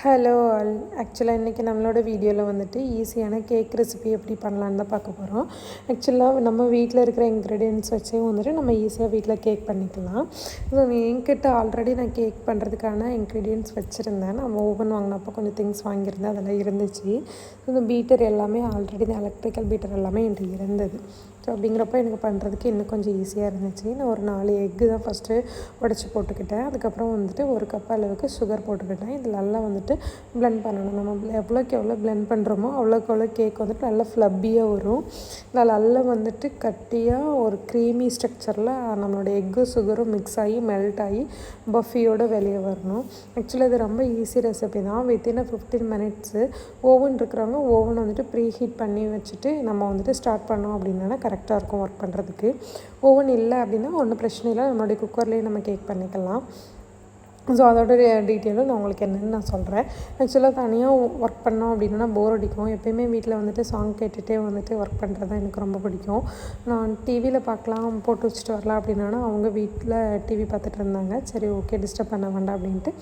Hello all. ஆக்சுவலாக இன்றைக்கி நம்மளோட வீடியோவில் வந்துட்டு ஈஸியான கேக் ரெசிபி எப்படி பண்ணலான்னு தான் பார்க்க போகிறோம். ஆக்சுவலாக நம்ம வீட்டில் இருக்கிற இன்க்ரீடியன்ட்ஸ் வச்சே வந்துட்டு நம்ம ஈஸியாக வீட்டில் கேக் பண்ணிக்கலாம். ஸோ என்கிட்ட ஆல்ரெடி நான் கேக் பண்ணுறதுக்கான இன்க்ரீடியன்ட்ஸ் வச்சுருந்தேன். நம்ம ஓவன் வாங்கினப்போ கொஞ்சம் திங்ஸ் வாங்கியிருந்தேன், அதெல்லாம் இருந்துச்சு. இந்த பீட்டர் எல்லாமே ஆல்ரெடி இந்த எலக்ட்ரிக்கல் பீட்டர் எல்லாமே என்கிட்ட இருந்தது. ஸோ அப்படிங்கிறப்ப எனக்கு பண்ணுறதுக்கு இன்னும் கொஞ்சம் ஈஸியாக இருந்துச்சு. நான் ஒரு 4 எக்கு தான் ஃபஸ்ட்டு உடச்சி போட்டுக்கிட்டேன். அதுக்கப்புறம் வந்துட்டு 1 கப் அளவுக்கு சுகர் போட்டுக்கிட்டேன். இதில் நல்லா வந்துட்டு பிளெண்ட் பண்ணணும். நம்ம எவ்வளோக்கு எவ்வளோ பிளெண்ட் பண்ணுறோமோ அவ்வளோக்கு எவ்வளோ கேக் வந்துட்டு நல்லா ஃப்ளப்பியாக வரும். நல்லா வந்துட்டு கட்டியாக ஒரு க்ரீமி ஸ்ட்ரக்சரில் நம்மளோட எக்கு சுகரும் மிக்ஸ் ஆகி மெல்ட் ஆகி பஃபியோடு வெளியே வரணும். ஆக்சுவலாக இது ரொம்ப ஈஸி ரெசிபி தான். வித்தின் 15 மினிட்ஸு ஓவன் இருக்கிறவங்க ஓவன் வந்துட்டு ப்ரீ ஹீட் பண்ணி வச்சுட்டு நம்ம வந்துட்டு ஸ்டார்ட் பண்ணோம் அப்படின்னா கரெக்டாக இருக்கும் ஒர்க் பண்ணுறதுக்கு. ஓவன் இல்லை அப்படின்னா ஒன்றும் பிரச்சனை இல்லை, நம்மளுடைய குக்கர்லேயே நம்ம கேக் பண்ணிக்கலாம். ஸோ அதோட டீட்டெயிலும் நான் உங்களுக்கு என்னென்னு நான் சொல்கிறேன். ஆக்சுவலாக தனியாக ஒர்க் பண்ணோம் அப்படின்னா போர் அடிக்கும். எப்போயுமே வீட்டில் வந்துட்டு சாங் கேட்டுகிட்டே வந்துட்டு ஒர்க் பண்ணுறது தான் எனக்கு ரொம்ப பிடிக்கும். நான் டிவியில் பார்க்கலாம், போட்டு வச்சுட்டு வரலாம் அப்படின்னா அவங்க வீட்டில் டிவி பார்த்துட்டு இருந்தாங்க. சரி ஓகே, டிஸ்டர்ப் பண்ண வேண்டாம் அப்படின்ட்டு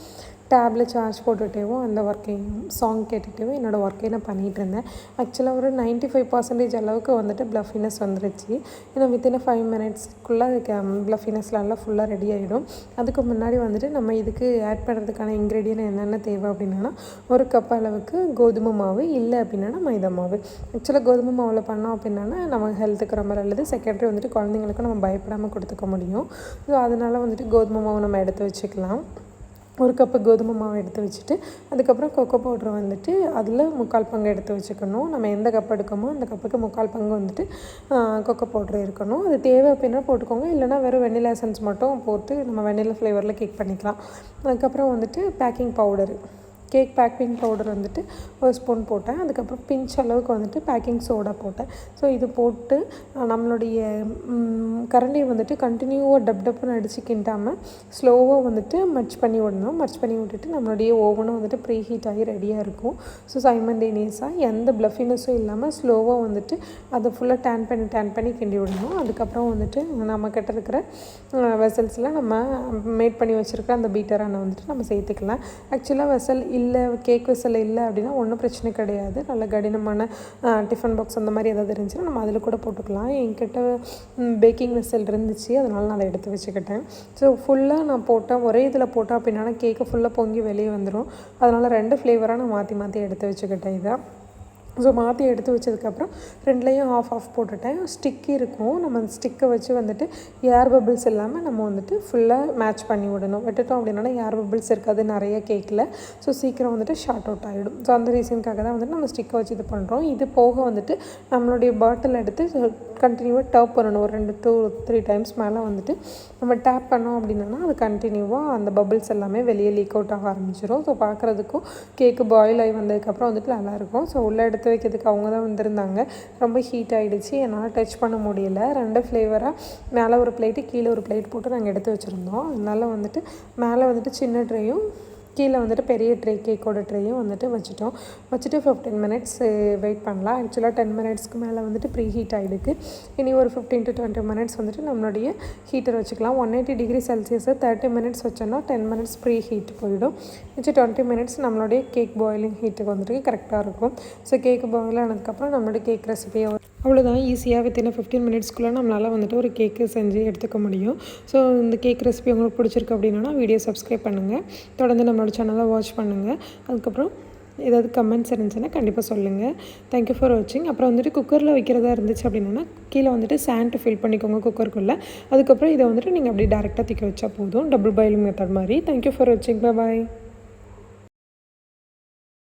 டேப்பில் சார்ஜ் போட்டுகிட்டேவும் அந்த ஒர்க்கையும் சாங் கேட்டுகிட்டேவும் என்னோடய ஒர்க்கையும் நான் பண்ணிகிட்டு இருந்தேன். ஆக்சுவலாக ஒரு 95% அளவுக்கு வந்துட்டு ப்ளஃபினஸ் வந்துருச்சு. ஏன்னா வித்தின் 5 மினிட்ஸ்க்குள்ளே அதுக்கு ப்ளஃபினஸ்லாம் ஃபுல்லாக ரெடி ஆகிடும். அதுக்கு முன்னாடி வந்துட்டு நம்ம இதுக்கு ஆட் பண்ணுறதுக்கான இன்க்ரீடியன்ட் என்னென்ன தேவை அப்படின்னா 1 கப் அளவுக்கு கோதுமை மாவு, இல்லை அப்படின்னா மைதா மாவு. ஆக்சுவலாக கோதுமை மாவில் பண்ணோம் அப்படின்னா நம்ம ஹெல்த்துக்கு ரொம்ப நல்லது. செகண்டரி வந்துட்டு குழந்தைங்களுக்கு நம்ம பயப்படாமல் கொடுத்துக்க முடியும். ஸோ அதனால் வந்துட்டு கோதுமை மாவு நம்ம எடுத்து வச்சுக்கலாம். 1 கப்பு கோதுமை மாவு எடுத்து வச்சுட்டு அதுக்கப்புறம் கொக்கோ பவுட்ரு வந்துட்டு அதில் 3/4 பங்கு எடுத்து வச்சுக்கணும். நம்ம எந்த கப் எடுக்கமோ அந்த கப்புக்கு 3/4 பங்கு வந்துட்டு கொக்கோ பவுட்ரு இருக்கணும். அது தேவை அப்படின்னா போட்டுக்கோங்க, இல்லைனா வெறும் வெண்ணிலா எசன்ஸ் மட்டும் போட்டு நம்ம வெண்ணிலா ஃப்ளேவரில் கேக் பண்ணிக்கலாம். அதுக்கப்புறம் வந்துட்டு baking powder, cake baking powder வந்துட்டு 1 ஸ்பூன் போட்டேன். அதுக்கப்புறம் பிஞ்ச் அளவுக்கு வந்துட்டு பேக்கிங் சோடா போட்டேன். ஸோ இது போட்டு நம்மளுடைய கரண்டியை வந்துட்டு கண்டினியூவாக டப்புன்னு அடித்து கிண்டாமல் ஸ்லோவாக வந்துட்டு மர்ச் பண்ணி விடணும். மர்ச் பண்ணி விட்டுட்டு நம்மளுடைய ஓவனும் வந்துட்டு ப்ரீ ஹீட் ஆகி ரெடியாக இருக்கும். ஸோ சைமல்டேனியஸாக எந்த ப்ளஃபினஸும் இல்லாமல் ஸ்லோவாக வந்துட்டு அதை ஃபுல்லாக டேன் பண்ணி கிண்டி விடணும். அதுக்கப்புறம் வந்துட்டு நம்ம கிட்ட இருக்கிற வெசல்ஸில் நம்ம மேட் பண்ணி வச்சுருக்க அந்த பீட்டரான வந்துட்டு நம்ம சேர்த்துக்கலாம். ஆக்சுவலாக வெசல் இல்லை, கேக் வெசல் இல்லை அப்படின்னா ஒன்றும் பிரச்சனை கிடையாது. நல்ல கடினமான டிஃபன் பாக்ஸ் அந்த மாதிரி ஏதாவது இருந்துச்சுன்னா நம்ம அதில் கூட போட்டுக்கலாம். என்கிட்ட பேக்கிங் வெசல் இருந்துச்சு, அதனால் நான் அதை எடுத்து வச்சுக்கிட்டேன். ஸோ ஃபுல்லாக நான் போட்டேன், ஒரே இதில் போட்டேன் அப்படின்னா கேக்கு ஃபுல்லாக பொங்கி வெளியே வந்துடும். அதனால் 2 ஃப்ளேவராக நான் மாற்றி எடுத்து வச்சுக்கிட்டேன் இதை. ஸோ மாற்றி எடுத்து வச்சதுக்கப்புறம் 2லேயும் ஆஃப் போட்டுட்டேன். ஸ்டிக் இருக்கும், நம்ம அந்த ஸ்டிக்கை வச்சு வந்துட்டு ஏர் பபிள்ஸ் இல்லாமல் நம்ம வந்துட்டு ஃபுல்லாக மேட்ச் பண்ணி விடணும். விட்டுட்டோம் அப்படின்னா ஏர் பபிள்ஸ் இருக்காது நிறைய கேக்கில். ஸோ சீக்கிரம் வந்துட்டு ஷார்ட் அவுட் ஆகிடும். ஸோ அந்த ரீசனுக்காக தான் வந்துட்டு நம்ம ஸ்டிக்கை வச்சு இது பண்ணுறோம். இது போக வந்துட்டு நம்மளுடைய பாட்டில் எடுத்து கண்டினியூவாக டேப் பண்ணணும். ஒரு 2 to 3 டைம்ஸ் மேலே வந்துட்டு நம்ம டேப் பண்ணோம் அப்படின்னா அது கண்டினியூவாக அந்த பபிள்ஸ் எல்லாமே வெளியே லீக் அவுட் ஆக ஆரம்பிச்சிடும். ஸோ பார்க்குறதுக்கும் கேக்கு பாயில் ஆகி வந்ததுக்கப்புறம் வந்துட்டு நல்லாயிருக்கும். ஸோ உள்ளே எடுத்து வைக்கிறதுக்கு அவங்க தான் வந்திருந்தாங்க. ரொம்ப ஹீட் ஆகிடுச்சு, என்னால் டச் பண்ண முடியல. 2 ஃப்ளேவராக மேலே ஒரு பிளேட்டு கீழே ஒரு பிளேட் போட்டு நாங்கள் எடுத்து வச்சுருந்தோம். அதனால வந்துட்டு மேலே வந்துட்டு சின்ன ட்ரேயும் கீழே வந்துட்டு பெரிய ட்ரே, கேக்கோட ட்ரேயும் வந்துட்டு வச்சுட்டு 15 மினிட்ஸ் வெயிட் பண்ணலாம். ஆக்சுவலாக 10 மினிட்ஸ்க்கு மேலே வந்துட்டு ப்ரீ ஹீட் ஆகிடுக்கு. இனி ஒரு 15 to 20 மினிட்ஸ் வந்துட்டு நம்மளுடைய ஹீட்டர் வச்சுக்கலாம். 180 டிகிரி செல்சியஸை 30 மினிட்ஸ் வச்சோன்னா 10 மினிட்ஸ் ப்ரீ ஹீட் போயிடும். மிச்சம் 20 மினிட்ஸ் நம்மளுடைய கேக் பாயிலிங் ஹீட்டுக்கு வந்துட்டு கரெக்டாக இருக்கும். ஸோ கேக்கு பாயில் ஆனதுக்கப்புறம் நம்மளுடைய கேக் ரெசிபியை அவ்வளோதான். ஈஸியாக வித்தின் 15 மினிட்ஸ்க்குள்ளே நம்மளால் வந்துட்டு ஒரு கேக்கு செஞ்சு எடுத்துக்க முடியும். ஸோ இந்த கேக் ரெசிபி உங்களுக்கு பிடிச்சிருக்கு அப்படின்னா வீடியோ சப்ஸ்கிரைப் பண்ணுங்கள், தொடர்ந்து நம்மளோட சேனலை வாட்ச் பண்ணுங்கள். அதுக்கப்புறம் ஏதாவது கமெண்ட்ஸ் இருந்துச்சுன்னா கண்டிப்பாக சொல்லுங்கள். தேங்க்யூ ஃபார் வாட்சிங். அப்புறம் வந்துட்டு குக்கரில் வைக்கிறதா இருந்துச்சு அப்படின்னா கீழே வந்துட்டு சாண்ட் ஃபில் பண்ணிக்கோங்க குக்கருக்குள்ளே. அதுக்கப்புறம் இதை வந்துட்டு நீங்கள் அப்படியே டேரெக்டாக தூக்கி வச்சா போதும், டபுள் பாயிலிங் மெத்தட் மாதிரி. தேங்க்யூ ஃபார் வாட்சிங். பாய்.